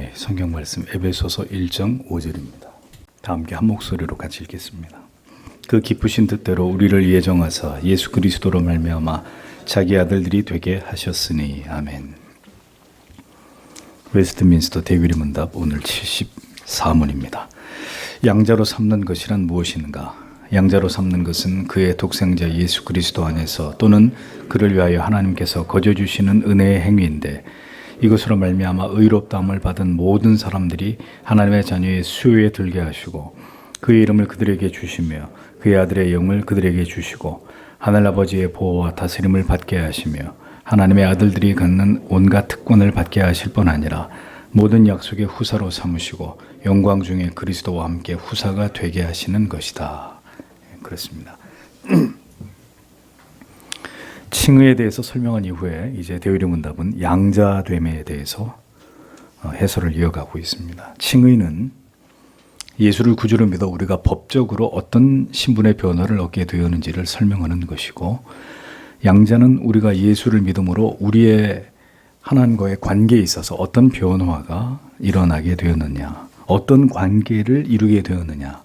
오늘의 성경 말씀 에베소서 1장 5절입니다. 다 함께 한 목소리로 같이 읽겠습니다. 그 기쁘신 뜻대로 우리를 예정하사 예수 그리스도로 말미암아 자기 아들들이 되게 하셨으니 아멘. 웨스트민스터 대규리 문답 오늘 74문입니다. 양자로 삼는 것이란 무엇인가? 양자로 삼는 것은 그의 독생자 예수 그리스도 안에서 또는 그를 위하여 하나님께서 거저 주시는 은혜의 행위인데 이것으로 말미암아 의롭다함을 받은 모든 사람들이 하나님의 자녀의 수요에 들게 하시고 그의 이름을 그들에게 주시며 그의 아들의 영을 그들에게 주시고 하늘아버지의 보호와 다스림을 받게 하시며 하나님의 아들들이 갖는 온갖 특권을 받게 하실 뿐 아니라 모든 약속의 후사로 삼으시고 영광 중에 그리스도와 함께 후사가 되게 하시는 것이다. 그렇습니다. 칭의에 대해서 설명한 이후에 이제 대의리 문답은 양자됨에 대해서 해설을 이어가고 있습니다. 칭의는 예수를 구주로 믿어 우리가 법적으로 어떤 신분의 변화를 얻게 되었는지를 설명하는 것이고, 양자는 우리가 예수를 믿음으로 우리의 하나님과의 관계에 있어서 어떤 변화가 일어나게 되었느냐, 어떤 관계를 이루게 되었느냐,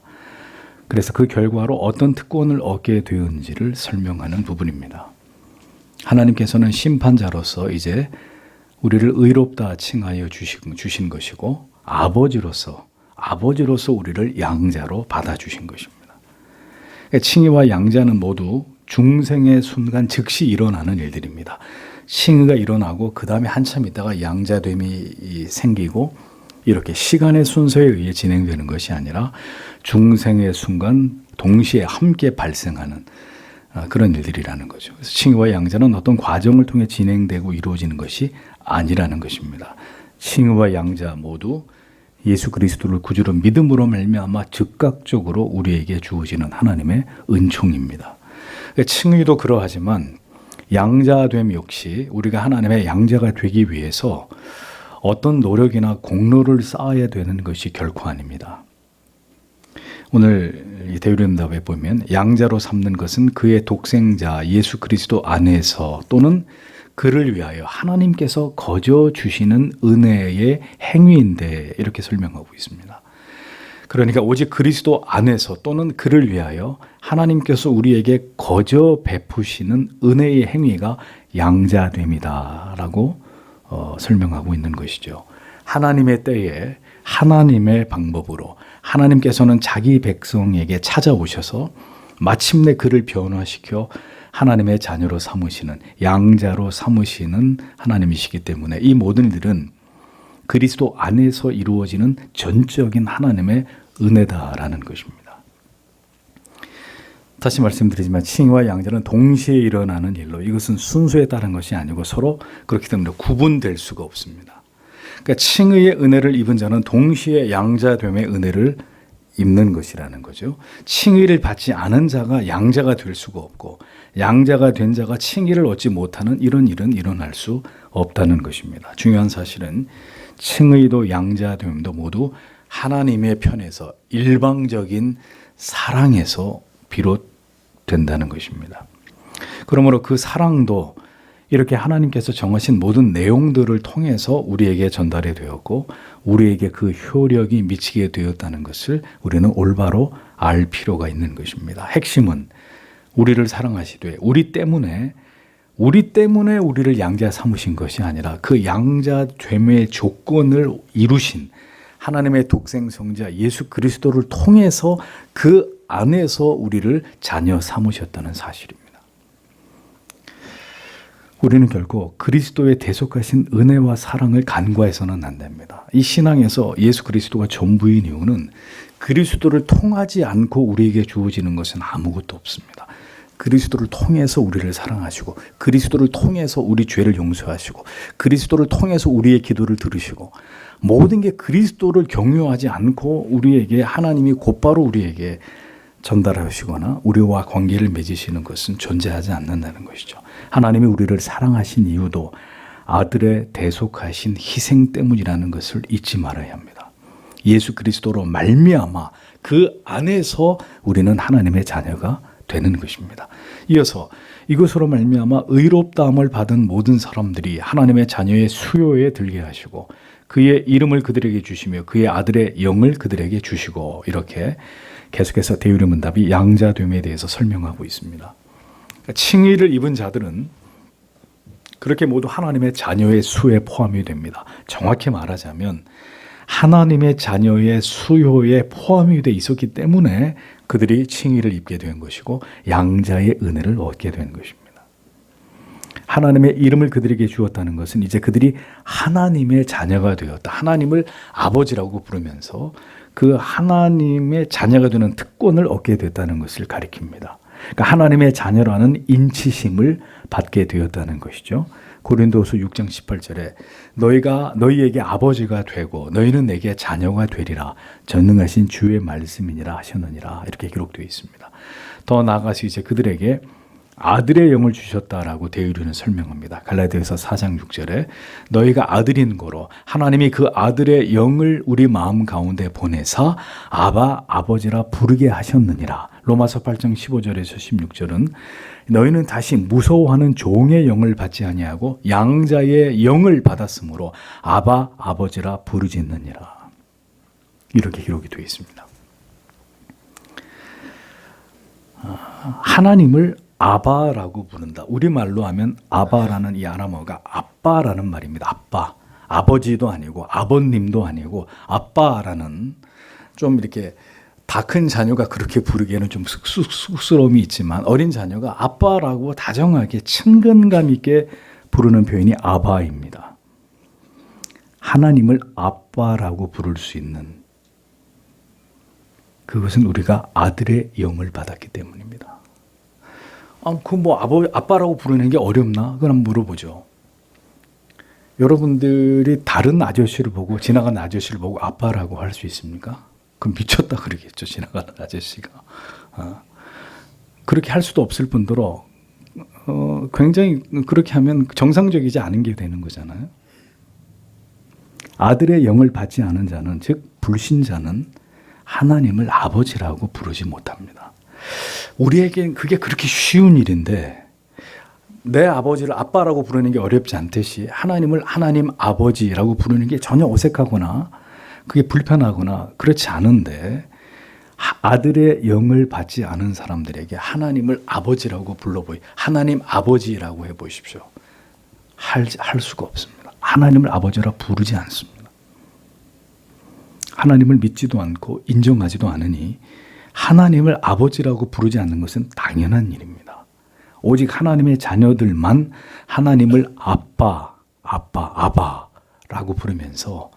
그래서 그 결과로 어떤 특권을 얻게 되었는지를 설명하는 부분입니다. 하나님께서는 심판자로서 이제 우리를 의롭다 칭하여 주신 것이고 아버지로서 우리를 양자로 받아주신 것입니다. 칭의와 양자는 모두 중생의 순간 즉시 일어나는 일들입니다. 칭의가 일어나고 그 다음에 한참 있다가 양자됨이 생기고 이렇게 시간의 순서에 의해 진행되는 것이 아니라 중생의 순간 동시에 함께 발생하는 그런 일들이라는 거죠. 그래서 칭의와 양자는 어떤 과정을 통해 진행되고 이루어지는 것이 아니라는 것입니다. 칭의와 양자 모두 예수 그리스도를 구주로 믿음으로 말미암아 즉각적으로 우리에게 주어지는 하나님의 은총입니다. 칭의도 그러하지만 양자됨 역시 우리가 하나님의 양자가 되기 위해서 어떤 노력이나 공로를 쌓아야 되는 것이 결코 아닙니다. 오늘 대유림답에 보면 양자로 삼는 것은 그의 독생자 예수 그리스도 안에서 또는 그를 위하여 하나님께서 거저 주시는 은혜의 행위인데 이렇게 설명하고 있습니다. 그러니까 오직 그리스도 안에서 또는 그를 위하여 하나님께서 우리에게 거저 베푸시는 은혜의 행위가 양자됨이다라고 설명하고 있는 것이죠. 하나님의 때에 하나님의 방법으로 하나님께서는 자기 백성에게 찾아오셔서 마침내 그를 변화시켜 하나님의 자녀로 삼으시는 양자로 삼으시는 하나님이시기 때문에 이 모든 일들은 그리스도 안에서 이루어지는 전적인 하나님의 은혜다라는 것입니다. 다시 말씀드리지만 칭의와 양자는 동시에 일어나는 일로 이것은 순서에 따른 것이 아니고 서로 그렇기 때문에 구분될 수가 없습니다. 그러니까 칭의의 은혜를 입은 자는 동시에 양자됨의 은혜를 입는 것이라는 거죠. 칭의를 받지 않은 자가 양자가 될 수가 없고 양자가 된 자가 칭의를 얻지 못하는 이런 일은 일어날 수 없다는 것입니다. 중요한 사실은 칭의도 양자됨도 모두 하나님의 편에서 일방적인 사랑에서 비롯된다는 것입니다. 그러므로 그 사랑도 이렇게 하나님께서 정하신 모든 내용들을 통해서 우리에게 전달이 되었고 우리에게 그 효력이 미치게 되었다는 것을 우리는 올바로 알 필요가 있는 것입니다. 핵심은 우리를 사랑하시되 우리 때문에 우리를 양자 삼으신 것이 아니라 그 양자됨의 조건을 이루신 하나님의 독생성자 예수 그리스도를 통해서 그 안에서 우리를 자녀 삼으셨다는 사실입니다. 우리는 결코 그리스도의 대속하신 은혜와 사랑을 간과해서는 안 됩니다. 이 신앙에서 예수 그리스도가 전부인 이유는 그리스도를 통하지 않고 우리에게 주어지는 것은 아무것도 없습니다. 그리스도를 통해서 우리를 사랑하시고 그리스도를 통해서 우리 죄를 용서하시고 그리스도를 통해서 우리의 기도를 들으시고 모든 게 그리스도를 경유하지 않고 우리에게 하나님이 곧바로 우리에게 전달하시거나 우리와 관계를 맺으시는 것은 존재하지 않는다는 것이죠. 하나님이 우리를 사랑하신 이유도 아들의 대속하신 희생 때문이라는 것을 잊지 말아야 합니다. 예수 그리스도로 말미암아 그 안에서 우리는 하나님의 자녀가 되는 것입니다. 이어서 이것으로 말미암아 의롭다함을 받은 모든 사람들이 하나님의 자녀의 수요에 들게 하시고 그의 이름을 그들에게 주시며 그의 아들의 영을 그들에게 주시고, 이렇게 계속해서 대유리문답이 양자됨에 대해서 설명하고 있습니다. 그러니까 칭의를 입은 자들은 그렇게 모두 하나님의 자녀의 수에 포함이 됩니다. 정확히 말하자면 하나님의 자녀의 수요에 포함이 돼 있었기 때문에 그들이 칭의를 입게 된 것이고 양자의 은혜를 얻게 된 것입니다. 하나님의 이름을 그들에게 주었다는 것은 이제 그들이 하나님의 자녀가 되었다. 하나님을 아버지라고 부르면서 그 하나님의 자녀가 되는 특권을 얻게 됐다는 것을 가리킵니다. 그러니까 하나님의 자녀라는 인치심을 받게 되었다는 것이죠. 고린도후서 6장 18절에 너희가 너희에게 아버지가 되고 너희는 내게 자녀가 되리라 전능하신 주의 말씀이니라 하셨느니라, 이렇게 기록되어 있습니다. 더 나아가서 이제 그들에게 아들의 영을 주셨다라고 대유리는 설명합니다. 갈라디아서 4장 6절에 너희가 아들인 고로 하나님이 그 아들의 영을 우리 마음 가운데 보내사 아바 아버지라 부르게 하셨느니라. 로마서 8장 15절에서 16절은 너희는 다시 무서워하는 종의 영을 받지 아니하고 양자의 영을 받았으므로 아바 아버지라 부르짖느니라. 이렇게 기록이 되어 있습니다. 하나님을 아바라고 부른다. 우리말로 하면 아바라는 이 아람어가 아빠라는 말입니다. 아빠. 아버지도 아니고 아버님도 아니고 아빠라는, 좀 이렇게 다 큰 자녀가 그렇게 부르기에는 좀 쑥스러움이 있지만 어린 자녀가 아빠라고 다정하게 친근감 있게 부르는 표현이 아바입니다. 하나님을 아빠라고 부를 수 있는 그것은 우리가 아들의 영을 받았기 때문입니다. 아빠라고 부르는 게 어렵나? 그럼 물어보죠. 여러분들이 다른 아저씨를 보고, 지나가는 아저씨를 보고 아빠라고 할 수 있습니까? 그럼 미쳤다 그러겠죠, 지나가는 아저씨가. 그렇게 할 수도 없을 뿐더러 굉장히 그렇게 하면 정상적이지 않은 게 되는 거잖아요. 아들의 영을 받지 않은 자는, 즉 불신자는 하나님을 아버지라고 부르지 못합니다. 우리에겐 그게 그렇게 쉬운 일인데 내 아버지를 아빠라고 부르는 게 어렵지 않듯이 하나님을 하나님 아버지라고 부르는 게 전혀 어색하거나 그게 불편하거나 그렇지 않은데, 아들의 영을 받지 않은 사람들에게 하나님을 아버지라고 하나님 아버지라고 해보십시오. 할 수가 없습니다. 하나님을 아버지라 부르지 않습니다. 하나님을 믿지도 않고 인정하지도 않으니 하나님을 아버지라고 부르지 않는 것은 당연한 일입니다. 오직 하나님의 자녀들만 하나님을 아바라고 부르면서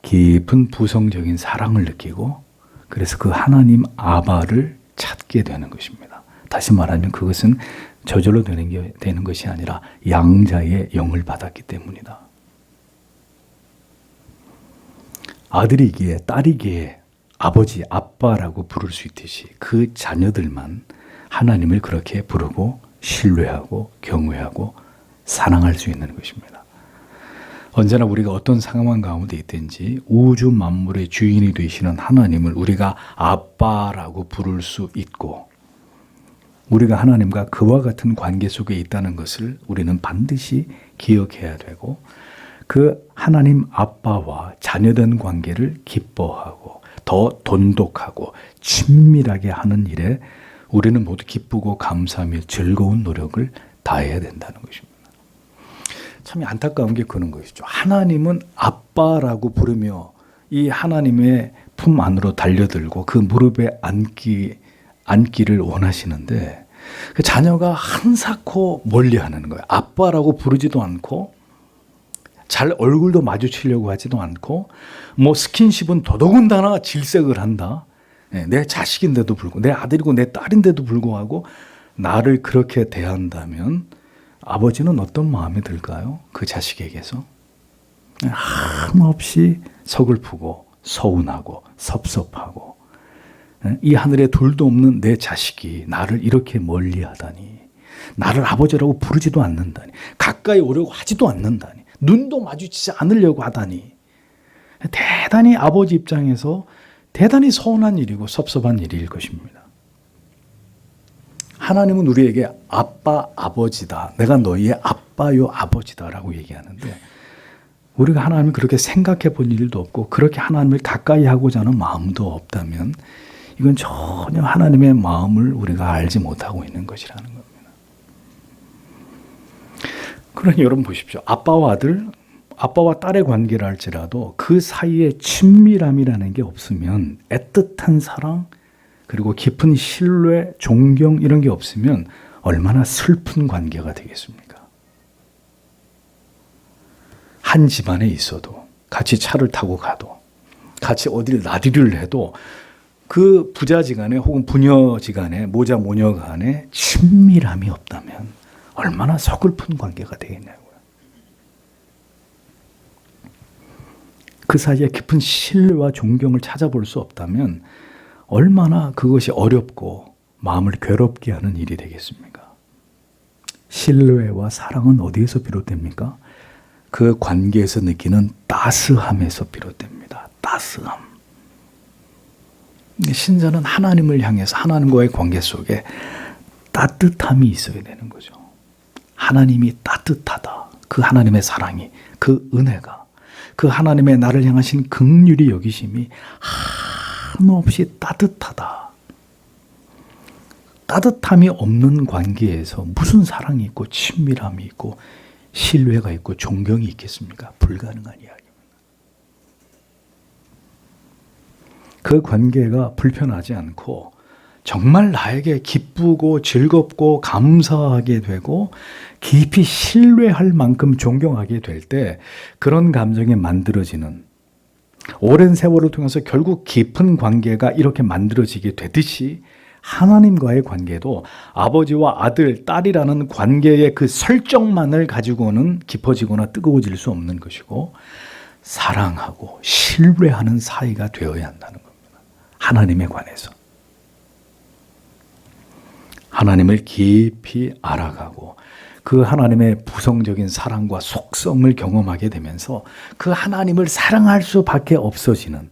깊은 부성적인 사랑을 느끼고, 그래서 그 하나님 아바를 찾게 되는 것입니다. 다시 말하면 그것은 저절로 되는 것이 아니라 양자의 영을 받았기 때문이다. 아들이기에 딸이기에 아버지, 아빠라고 부를 수 있듯이 그 자녀들만 하나님을 그렇게 부르고 신뢰하고 경외하고 사랑할 수 있는 것입니다. 언제나 우리가 어떤 상황 가운데 있든지 우주 만물의 주인이 되시는 하나님을 우리가 아빠라고 부를 수 있고, 우리가 하나님과 그와 같은 관계 속에 있다는 것을 우리는 반드시 기억해야 되고, 그 하나님 아빠와 자녀된 관계를 기뻐하고 더 돈독하고 친밀하게 하는 일에 우리는 모두 기쁘고 감사하며 즐거운 노력을 다해야 된다는 것입니다. 참 안타까운 게 그런 것이죠. 하나님은 아빠라고 부르며 이 하나님의 품 안으로 달려들고 그 무릎에 앉기를 원하시는데, 그 자녀가 한사코 멀리하는 거예요. 아빠라고 부르지도 않고 잘 얼굴도 마주치려고 하지도 않고, 뭐 스킨십은 더더군다나 질색을 한다. 내 자식인데도 불구하고, 내 아들이고 내 딸인데도 불구하고 나를 그렇게 대한다면 아버지는 어떤 마음이 들까요? 그 자식에게서 한없이 서글프고 서운하고 섭섭하고, 이 하늘에 둘도 없는 내 자식이 나를 이렇게 멀리하다니, 나를 아버지라고 부르지도 않는다니, 가까이 오려고 하지도 않는다니, 눈도 마주치지 않으려고 하다니, 대단히 아버지 입장에서 대단히 서운한 일이고 섭섭한 일일 것입니다. 하나님은 우리에게 아빠, 아버지다. 내가 너희의 아빠요, 아버지다라고 얘기하는데, 우리가 하나님을 그렇게 생각해 본 일도 없고 그렇게 하나님을 가까이 하고자 하는 마음도 없다면 이건 전혀 하나님의 마음을 우리가 알지 못하고 있는 것이라는 겁니다. 그러니 여러분 보십시오. 아빠와 아들, 아빠와 딸의 관계를 할지라도 그 사이에 친밀함이라는 게 없으면, 애틋한 사랑, 그리고 깊은 신뢰, 존경 이런 게 없으면 얼마나 슬픈 관계가 되겠습니까? 한 집안에 있어도, 같이 차를 타고 가도, 같이 어딜 나들이를 해도 그 부자지간에 혹은 부녀지간에, 모자 모녀간에 친밀함이 없다면 얼마나 서글픈 관계가 되겠냐고요. 그 사이에 깊은 신뢰와 존경을 찾아볼 수 없다면 얼마나 그것이 어렵고 마음을 괴롭게 하는 일이 되겠습니까? 신뢰와 사랑은 어디에서 비롯됩니까? 그 관계에서 느끼는 따스함에서 비롯됩니다. 따스함. 신자는 하나님을 향해서 하나님과의 관계 속에 따뜻함이 있어야 되는 거죠. 하나님이 따뜻하다. 그 하나님의 사랑이, 그 은혜가, 그 하나님의 나를 향하신 긍휼이 여기심이 한없이 따뜻하다. 따뜻함이 없는 관계에서 무슨 사랑이 있고 친밀함이 있고 신뢰가 있고 존경이 있겠습니까? 불가능한 이야기입니다. 그 관계가 불편하지 않고 정말 나에게 기쁘고 즐겁고 감사하게 되고 깊이 신뢰할 만큼 존경하게 될 때 그런 감정이 만들어지는, 오랜 세월을 통해서 결국 깊은 관계가 이렇게 만들어지게 되듯이 하나님과의 관계도 아버지와 아들, 딸이라는 관계의 그 설정만을 가지고는 깊어지거나 뜨거워질 수 없는 것이고 사랑하고 신뢰하는 사이가 되어야 한다는 겁니다. 하나님에 관해서. 하나님을 깊이 알아가고 그 하나님의 부성적인 사랑과 속성을 경험하게 되면서 그 하나님을 사랑할 수밖에 없어지는,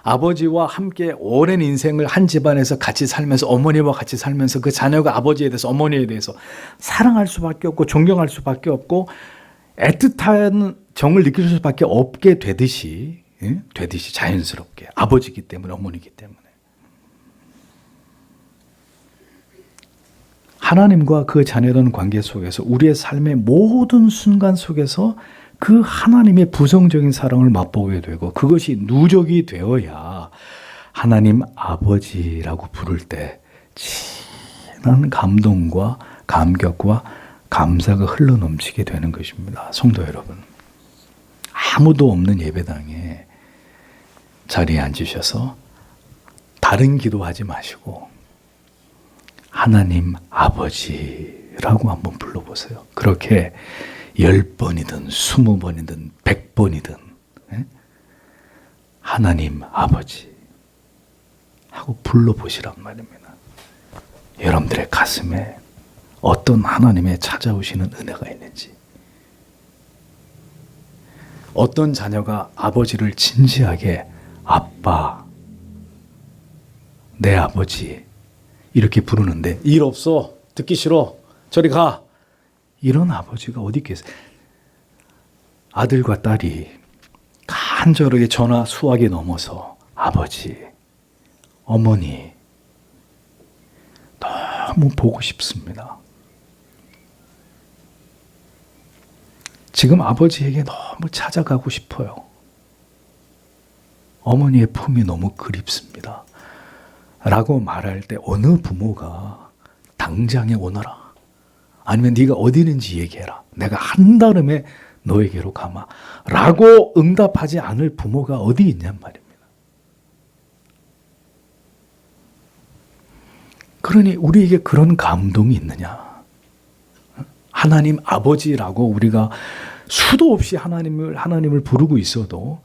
아버지와 함께 오랜 인생을 한 집안에서 같이 살면서 어머니와 같이 살면서 그 자녀가 아버지에 대해서 어머니에 대해서 사랑할 수밖에 없고 존경할 수밖에 없고 애틋한 정을 느낄 수밖에 없게 되듯이 자연스럽게 아버지이기 때문에 어머니이기 때문에 하나님과 그 자녀라는 관계 속에서 우리의 삶의 모든 순간 속에서 그 하나님의 부성적인 사랑을 맛보게 되고 그것이 누적이 되어야 하나님 아버지라고 부를 때 진한 감동과 감격과 감사가 흘러넘치게 되는 것입니다. 성도 여러분, 아무도 없는 예배당에 자리에 앉으셔서 다른 기도하지 마시고 하나님 아버지라고 한번 불러보세요. 그렇게 10번이든 20번이든 100번이든 하나님 아버지 하고 불러보시란 말입니다. 여러분들의 가슴에 어떤 하나님의 찾아오시는 은혜가 있는지, 어떤 자녀가 아버지를 진지하게 아빠, 내 아버지 이렇게 부르는데 일 없어, 듣기 싫어, 저리 가, 이런 아버지가 어디 있겠어요? 아들과 딸이 간절하게 전화 수화기 넘어서 아버지, 어머니 너무 보고 싶습니다. 지금 아버지에게 너무 찾아가고 싶어요. 어머니의 품이 너무 그립습니다. 라고 말할 때 어느 부모가 당장에 오너라, 아니면 네가 어디 있는지 얘기해라, 내가 한달음에 너에게로 가마 라고 응답하지 않을 부모가 어디 있냔 말입니다. 그러니 우리에게 그런 감동이 있느냐? 하나님 아버지라고 우리가 수도 없이 하나님을 부르고 있어도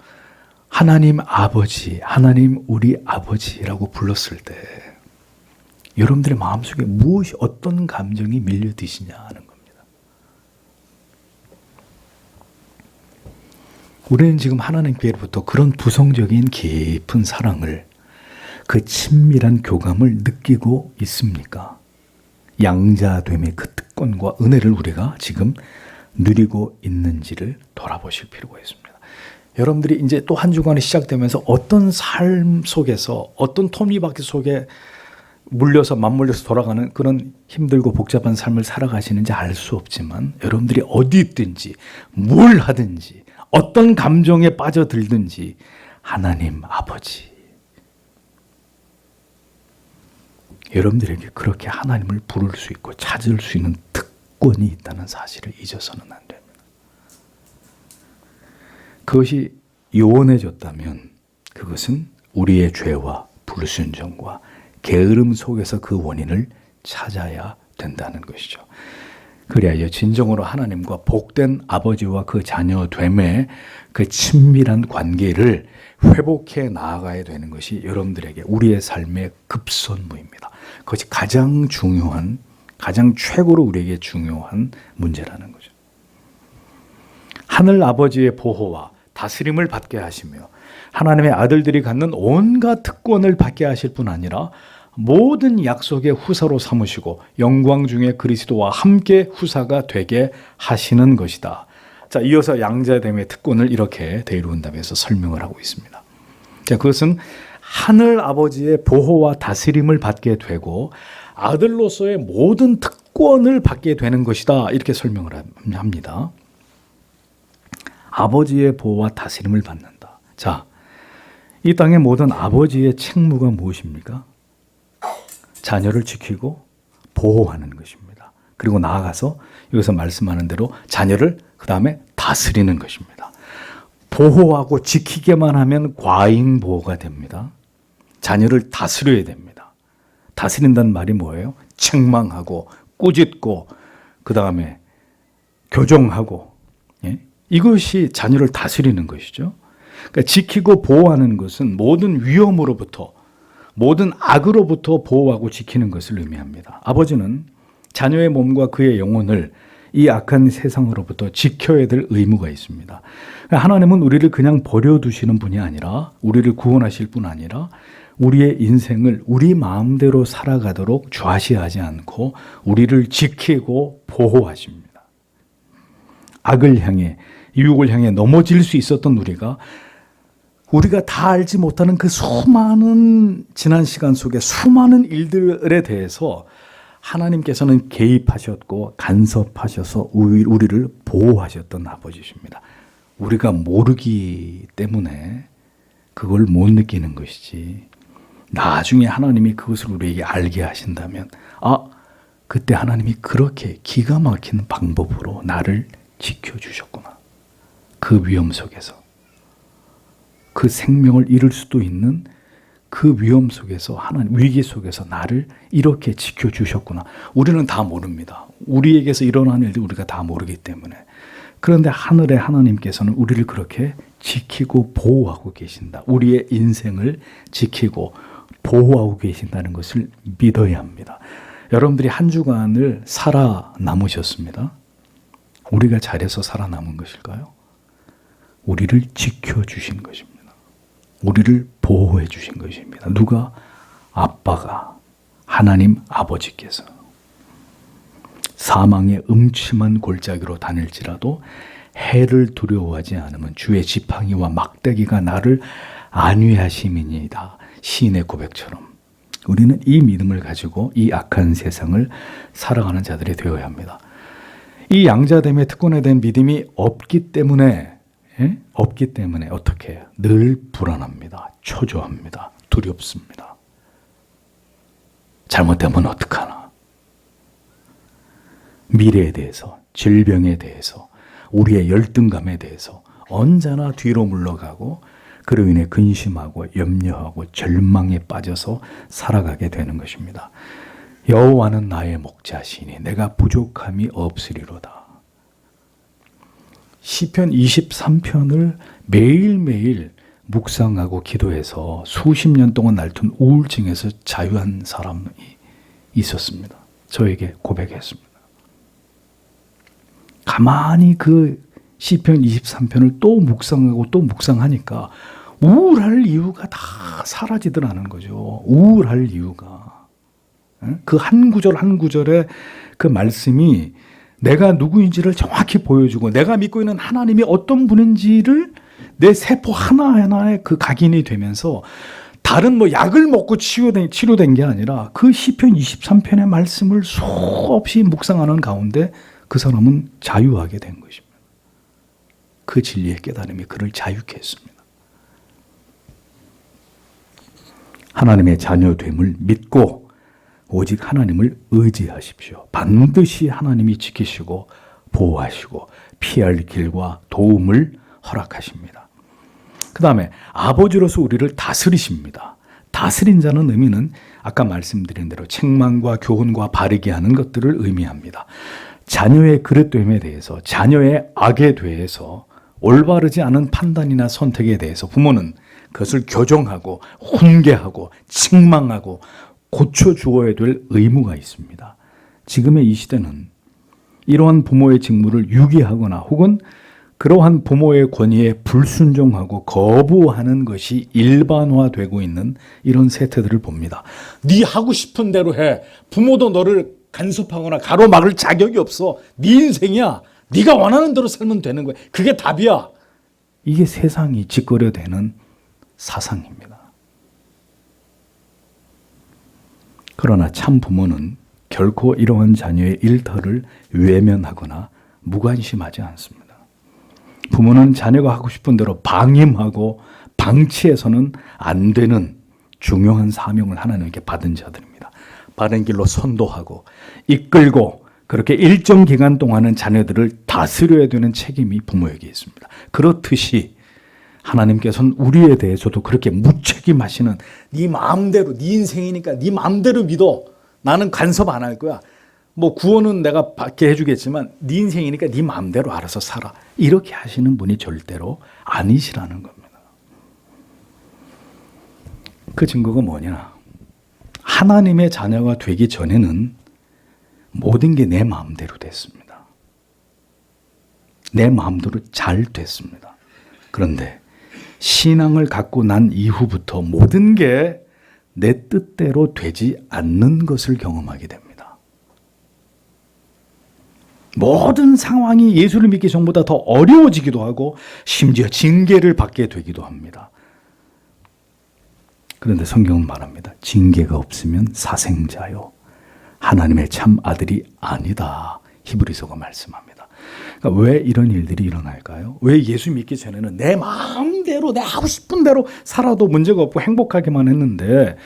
하나님 아버지, 하나님 우리 아버지라고 불렀을 때 여러분들의 마음속에 무엇이, 어떤 감정이 밀려드시냐 하는 겁니다. 우리는 지금 하나님께로부터 그런 부성적인 깊은 사랑을, 그 친밀한 교감을 느끼고 있습니까? 양자됨의 그 특권과 은혜를 우리가 지금 누리고 있는지를 돌아보실 필요가 있습니다. 여러분들이 이제 또 한 주간이 시작되면서 어떤 삶 속에서 어떤 톱니바퀴 속에 맞물려서 돌아가는 그런 힘들고 복잡한 삶을 살아가시는지 알 수 없지만 여러분들이 어디 있든지 뭘 하든지 어떤 감정에 빠져들든지 하나님 아버지 여러분들에게 그렇게 하나님을 부를 수 있고 찾을 수 있는 특권이 있다는 사실을 잊어서는 안 됩니다. 그것이 요원해졌다면 그것은 우리의 죄와 불순종과 게으름 속에서 그 원인을 찾아야 된다는 것이죠. 그래야 진정으로 하나님과 복된 아버지와 그 자녀됨의 그 친밀한 관계를 회복해 나아가야 되는 것이 여러분들에게 우리의 삶의 급선무입니다. 그것이 가장 중요한, 가장 최고로 우리에게 중요한 문제라는 거죠. 하늘 아버지의 보호와 다스림을 받게 하시며 하나님의 아들들이 갖는 온갖 특권을 받게 하실 뿐 아니라 모든 약속의 후사로 삼으시고 영광 중에 그리스도와 함께 후사가 되게 하시는 것이다. 자, 이어서 양자됨의 특권을 이렇게 대의론답에서 설명을 하고 있습니다. 자, 그것은 하늘 아버지의 보호와 다스림을 받게 되고 아들로서의 모든 특권을 받게 되는 것이다. 이렇게 설명을 합니다. 아버지의 보호와 다스림을 받는다. 자, 이 땅의 모든 아버지의 책무가 무엇입니까? 자녀를 지키고 보호하는 것입니다. 그리고 나아가서 여기서 말씀하는 대로 자녀를 그 다음에 다스리는 것입니다. 보호하고 지키게만 하면 과잉 보호가 됩니다. 자녀를 다스려야 됩니다. 다스린다는 말이 뭐예요? 책망하고 꾸짖고 그 다음에 교정하고, 예? 이것이 자녀를 다스리는 것이죠. 그러니까 지키고 보호하는 것은 모든 위험으로부터 모든 악으로부터 보호하고 지키는 것을 의미합니다. 아버지는 자녀의 몸과 그의 영혼을 이 악한 세상으로부터 지켜야 될 의무가 있습니다. 하나님은 우리를 그냥 버려두시는 분이 아니라 우리를 구원하실 뿐 아니라 우리의 인생을 우리 마음대로 살아가도록 좌시하지 않고 우리를 지키고 보호하십니다. 악을 향해 유혹을 향해 넘어질 수 있었던 우리가 다 알지 못하는 그 수많은 지난 시간 속에 수많은 일들에 대해서 하나님께서는 개입하셨고 간섭하셔서 우리를 보호하셨던 아버지십니다. 우리가 모르기 때문에 그걸 못 느끼는 것이지 나중에 하나님이 그것을 우리에게 알게 하신다면 그때 하나님이 그렇게 기가 막힌 방법으로 나를 지켜주셨구나. 그 위험 속에서 그 생명을 잃을 수도 있는 그 위험 속에서 하나님 위기 속에서 나를 이렇게 지켜주셨구나. 우리는 다 모릅니다. 우리에게서 일어난 일들 우리가 다 모르기 때문에. 그런데 하늘의 하나님께서는 우리를 그렇게 지키고 보호하고 계신다. 우리의 인생을 지키고 보호하고 계신다는 것을 믿어야 합니다. 여러분들이 한 주간을 살아남으셨습니다. 우리가 잘해서 살아남은 것일까요? 우리를 지켜주신 것입니다. 우리를 보호해 주신 것입니다. 누가? 아빠가, 하나님 아버지께서. 사망의 음침한 골짜기로 다닐지라도 해를 두려워하지 않으면 주의 지팡이와 막대기가 나를 안위하심이니이다. 시인의 고백처럼 우리는 이 믿음을 가지고 이 악한 세상을 살아가는 자들이 되어야 합니다. 이 양자됨의 특권에 대한 믿음이 없기 때문에 어떻게 해요? 늘 불안합니다. 초조합니다. 두렵습니다. 잘못되면 어떡하나? 미래에 대해서, 질병에 대해서, 우리의 열등감에 대해서 언제나 뒤로 물러가고 그로 인해 근심하고 염려하고 절망에 빠져서 살아가게 되는 것입니다. 여호와는 나의 목자시니 내가 부족함이 없으리로다. 시편 23편을 매일매일 묵상하고 기도해서 수십 년 동안 앓던 우울증에서 자유한 사람이 있었습니다. 저에게 고백했습니다. 가만히 그 시편 23편을 또 묵상하고 또 묵상하니까 우울할 이유가 다 사라지더라는 거죠. 우울할 이유가. 그 한 구절 한 구절의 그 말씀이 내가 누구인지를 정확히 보여주고 내가 믿고 있는 하나님이 어떤 분인지를 내 세포 하나하나에 그 각인이 되면서 다른 뭐 약을 먹고 치료된 게 아니라 그 시편 23편의 말씀을 수없이 묵상하는 가운데 그 사람은 자유하게 된 것입니다. 그 진리의 깨달음이 그를 자유케 했습니다. 하나님의 자녀됨을 믿고 오직 하나님을 의지하십시오. 반드시 하나님이 지키시고 보호하시고 피할 길과 도움을 허락하십니다. 그 다음에 아버지로서 우리를 다스리십니다. 다스린 자는 의미는 아까 말씀드린 대로 책망과 교훈과 바르게 하는 것들을 의미합니다. 자녀의 그릇됨에 대해서, 자녀의 악에 대해서, 올바르지 않은 판단이나 선택에 대해서 부모는 그것을 교정하고 훈계하고 책망하고 고쳐주어야 될 의무가 있습니다. 지금의 이 시대는 이러한 부모의 직무를 유기하거나 혹은 그러한 부모의 권위에 불순종하고 거부하는 것이 일반화되고 있는 이런 세태들을 봅니다. 네 하고 싶은 대로 해. 부모도 너를 간섭하거나 가로막을 자격이 없어. 네 인생이야. 네가 원하는 대로 살면 되는 거야. 그게 답이야. 이게 세상이 짓거려대는 사상입니다. 그러나 참 부모는 결코 이러한 자녀의 일터를 외면하거나 무관심하지 않습니다. 부모는 자녀가 하고 싶은 대로 방임하고 방치해서는 안 되는 중요한 사명을 하나님께 받은 자들입니다. 바른 길로 선도하고 이끌고 그렇게 일정 기간 동안은 자녀들을 다스려야 되는 책임이 부모에게 있습니다. 그렇듯이 하나님께서는 우리에 대해서도 그렇게 무책임하시는 네 마음대로, 네 인생이니까 네 마음대로 믿어. 나는 간섭 안 할 거야. 뭐 구원은 내가 받게 해주겠지만 네 인생이니까 네 마음대로 알아서 살아. 이렇게 하시는 분이 절대로 아니시라는 겁니다. 그 증거가 뭐냐? 하나님의 자녀가 되기 전에는 모든 게 내 마음대로 됐습니다. 내 마음대로 잘 됐습니다. 그런데 신앙을 갖고 난 이후부터 모든 게 내 뜻대로 되지 않는 것을 경험하게 됩니다. 모든 상황이 예수를 믿기 전보다 더 어려워지기도 하고 심지어 징계를 받게 되기도 합니다. 그런데 성경은 말합니다. 징계가 없으면 사생자요. 하나님의 참 아들이 아니다. 히브리서가 말씀합니다. 그러니까 왜 이런 일들이 일어날까요? 왜 예수 믿기 전에는 내 마음대로 내 하고 싶은 대로 살아도 문제가 없고 행복하게만 했는데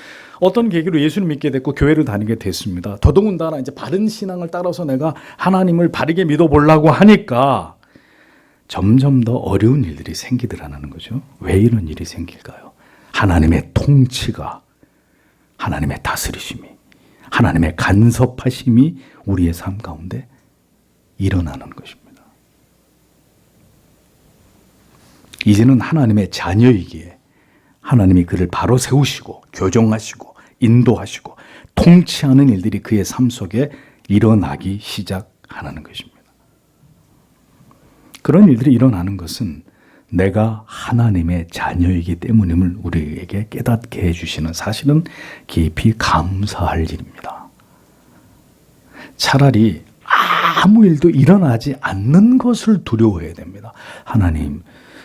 어떤 계기로 예수를 믿게 됐고 교회를 다니게 됐습니다. 더더군다나 이제 바른 신앙을 따라서 내가 하나님을 바르게 믿어보려고 하니까 점점 더 어려운 일들이 생기더라는 거죠. 왜 이런 일이 생길까요? 하나님의 통치가, 하나님의 다스리심이, 하나님의 간섭하심이 우리의 삶 가운데 일어나는 것입니다. 이제는 하나님의 자녀이기에 하나님이 그를 바로 세우시고 교정하시고 인도하시고 통치하는 일들이 그의 삶 속에 일어나기 시작하는 것입니다. 그런 일들이 일어나는 것은 내가 하나님의 자녀이기 때문임을 우리에게 깨닫게 해주시는, 사실은 깊이 감사할 일입니다. 차라리 아무 일도 일어나지 않는 것을 두려워해야 됩니다. 하나님,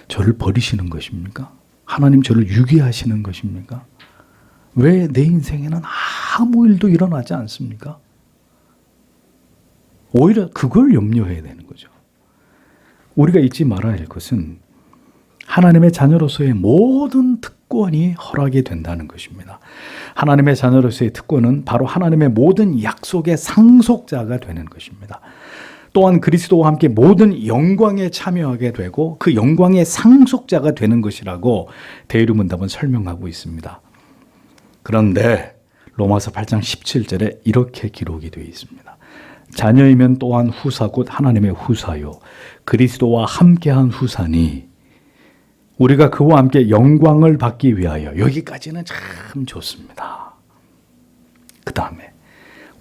저를 버리시는 것입니까? 하나님, 저를 유기하시는 것입니까? 왜 내 인생에는 아무 일도 일어나지 않습니까? 오히려 그걸 염려해야 되는 거죠. 우리가 잊지 말아야 할 것은 하나님의 자녀로서의 모든 특권이 허락이 된다는 것입니다. 하나님의 자녀로서의 특권은 바로 하나님의 모든 약속의 상속자가 되는 것입니다. 또한 그리스도와 함께 모든 영광에 참여하게 되고 그 영광의 상속자가 되는 것이라고 대의문답은 설명하고 있습니다. 그런데 로마서 8장 17절에 이렇게 기록이 되어 있습니다. 자녀이면 또한 후사 곧 하나님의 후사요 그리스도와 함께한 후사니 우리가 그와 함께 영광을 받기 위하여. 여기까지는 참 좋습니다. 그 다음에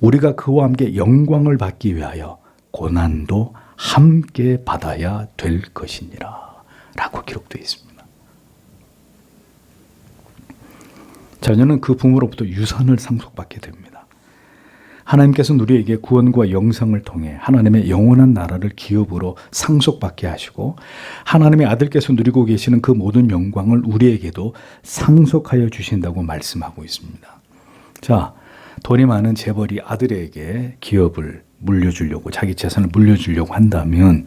우리가 그와 함께 영광을 받기 위하여 고난도 함께 받아야 될 것이니라 라고 기록되어 있습니다. 자녀는 그 부모로부터 유산을 상속받게 됩니다. 하나님께서는 우리에게 구원과 영생을 통해 하나님의 영원한 나라를 기업으로 상속받게 하시고 하나님의 아들께서 누리고 계시는 그 모든 영광을 우리에게도 상속하여 주신다고 말씀하고 있습니다. 자, 돈이 많은 재벌이 아들에게 기업을 물려주려고, 자기 재산을 물려주려고 한다면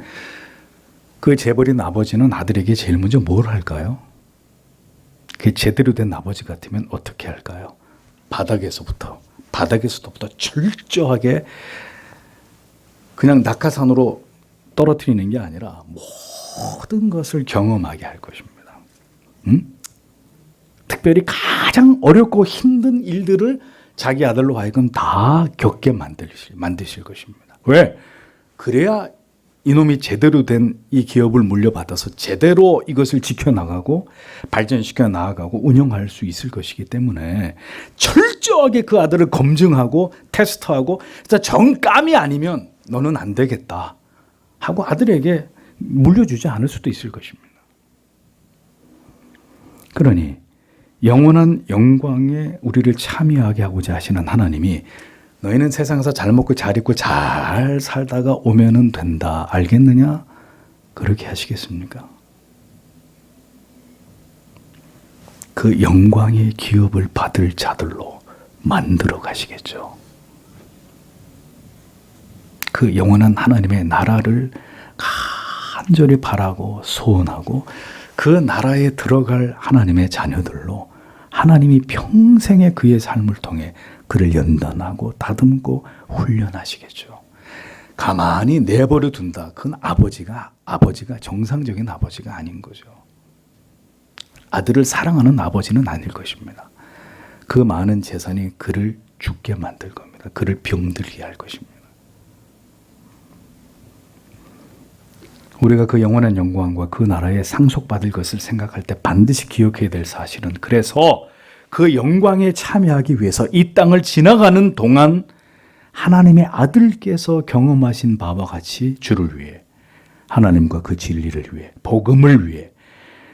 그 재벌인 아버지는 아들에게 제일 먼저 뭘 할까요? 그 제대로 된 아버지 같으면 어떻게 할까요? 바닥에서부터 철저하게 그냥 낙하산으로 떨어뜨리는 게 아니라 모든 것을 경험하게 할 것입니다. 특별히 가장 어렵고 힘든 일들을 자기 아들로 하여금 다 겪게 만드실 것입니다. 왜? 그래야 이놈이 제대로 된 이 기업을 물려받아서 제대로 이것을 지켜나가고 발전시켜 나아가고 운영할 수 있을 것이기 때문에 철저하게 그 아들을 검증하고 테스트하고 정감이 아니면 너는 안 되겠다 하고 아들에게 물려주지 않을 수도 있을 것입니다. 그러니 영원한 영광에 우리를 참여하게 하고자 하시는 하나님이 너희는 세상에서 잘 먹고 잘 입고 잘 살다가 오면은 된다. 알겠느냐? 그렇게 하시겠습니까? 그 영광의 기업을 받을 자들로 만들어 가시겠죠. 그 영원한 하나님의 나라를 간절히 바라고 소원하고 그 나라에 들어갈 하나님의 자녀들로 하나님이 평생의 그의 삶을 통해 그를 연단하고 다듬고 훈련하시겠죠. 가만히 내버려 둔다. 그건 아버지가 정상적인 아버지가 아닌 거죠. 아들을 사랑하는 아버지는 아닐 것입니다. 그 많은 재산이 그를 죽게 만들 겁니다. 그를 병들게 할 것입니다. 우리가 그 영원한 영광과 그 나라에 상속받을 것을 생각할 때 반드시 기억해야 될 사실은, 그래서 그 영광에 참여하기 위해서 이 땅을 지나가는 동안 하나님의 아들께서 경험하신 바와 같이 주를 위해, 하나님과 그 진리를 위해, 복음을 위해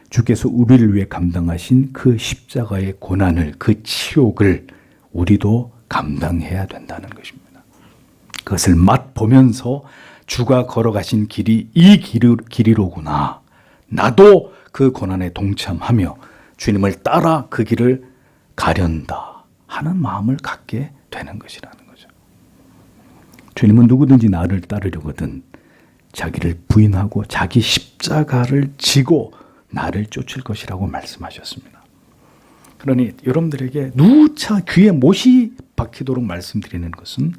주께서 우리를 위해 감당하신 그 십자가의 고난을, 그 치욕을 우리도 감당해야 된다는 것입니다. 그것을 맛보면서 주가 걸어가신 길이 이 길이로구나. 나도 그 고난에 동참하며 주님을 따라 그 길을 가련다 하는 마음을 갖게 되는 것이라는 거죠. 주님은 누구든지 나를 따르려거든 자기를 부인하고 자기 십자가를 지고 나를 쫓을 것이라고 말씀하셨습니다. 그러니 여러분들에게 누차 귀에 못이 박히도록 말씀드리는 것은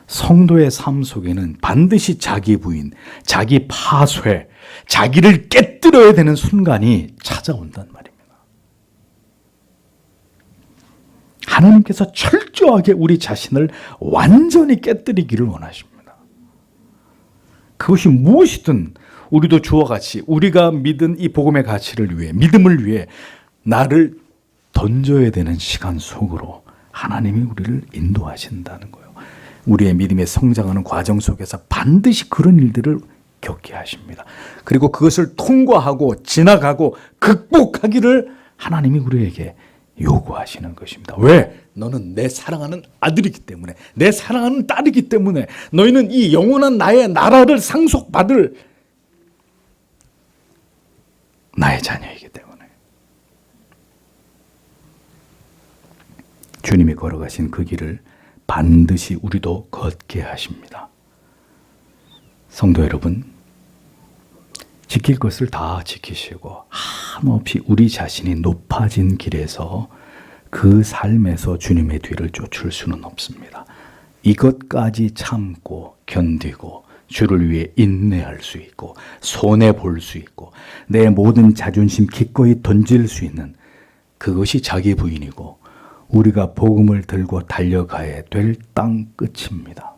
성도의 삶 속에는 반드시 자기 부인, 자기 파쇄, 자기를 깨뜨려야 되는 순간이 찾아온단 말입니다. 하나님께서 철저하게 우리 자신을 완전히 깨뜨리기를 원하십니다. 그것이 무엇이든 우리도 주와 같이 우리가 믿은 이 복음의 가치를 위해, 믿음을 위해 나를 던져야 되는 시간 속으로 하나님이 우리를 인도하신다는 거예요. 우리의 믿음의 성장하는 과정 속에서 반드시 그런 일들을 겪게 하십니다. 그리고 그것을 통과하고 지나가고 극복하기를 하나님이 우리에게 요구하시는 것입니다. 왜? 너는 내 사랑하는 아들이기 때문에, 내 사랑하는 딸이기 때문에, 너희는 이 영원한 나의 나라를 상속받을 나의 자녀이기 때문에. 주님이 걸어가신 그 길을 반드시 우리도 걷게 하십니다. 성도 여러분, 지킬 것을 다 지키시고 한없이 우리 자신이 높아진 길에서 그 삶에서 주님의 뒤를 쫓을 수는 없습니다. 이것까지 참고 견디고 주를 위해 인내할 수 있고 손해볼 수 있고 내 모든 자존심 기꺼이 던질 수 있는 그것이 자기 부인이고 우리가 복음을 들고 달려가야 될 땅 끝입니다.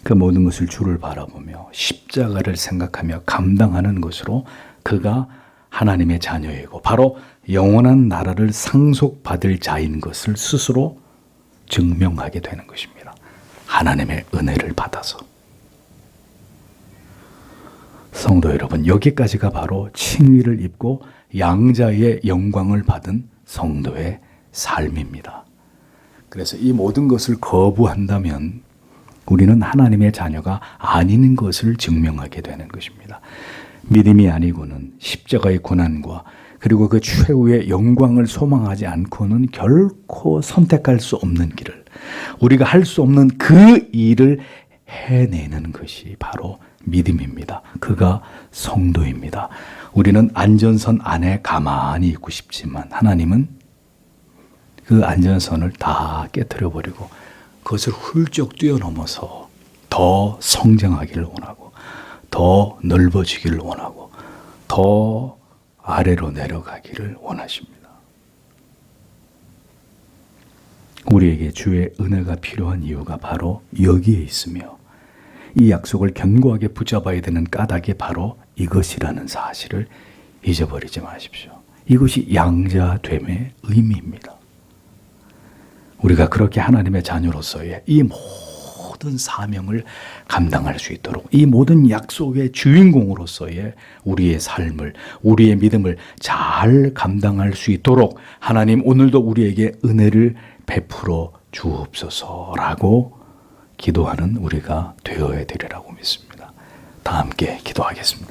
그 모든 것을 주를 바라보며 십자가를 생각하며 감당하는 것으로 그가 하나님의 자녀이고 바로 영원한 나라를 상속받을 자인 것을 스스로 증명하게 되는 것입니다. 하나님의 은혜를 받아서. 성도 여러분, 여기까지가 바로 칭의를 입고 양자의 영광을 받은 성도의 삶입니다. 그래서 이 모든 것을 거부한다면 우리는 하나님의 자녀가 아닌 것을 증명하게 되는 것입니다. 믿음이 아니고는 십자가의 고난과 그리고 그 최후의 영광을 소망하지 않고는 결코 선택할 수 없는 길을, 우리가 할 수 없는 그 일을 해내는 것이 바로 믿음입니다. 그가 성도입니다. 우리는 안전선 안에 가만히 있고 싶지만 하나님은 그 안전선을 다 깨트려 버리고 그것을 훌쩍 뛰어넘어서 더 성장하기를 원하고 더 넓어지기를 원하고 더 아래로 내려가기를 원하십니다. 우리에게 주의 은혜가 필요한 이유가 바로 여기에 있으며 이 약속을 견고하게 붙잡아야 되는 까닭이 바로 이것이라는 사실을 잊어버리지 마십시오. 이것이 양자됨의 의미입니다. 우리가 그렇게 하나님의 자녀로서의 이 모든 사명을 감당할 수 있도록, 이 모든 약속의 주인공으로서의 우리의 삶을, 우리의 믿음을 잘 감당할 수 있도록 하나님 오늘도 우리에게 은혜를 베풀어 주옵소서라고 기도하는 우리가 되어야 되리라고 믿습니다. 다 함께 기도하겠습니다.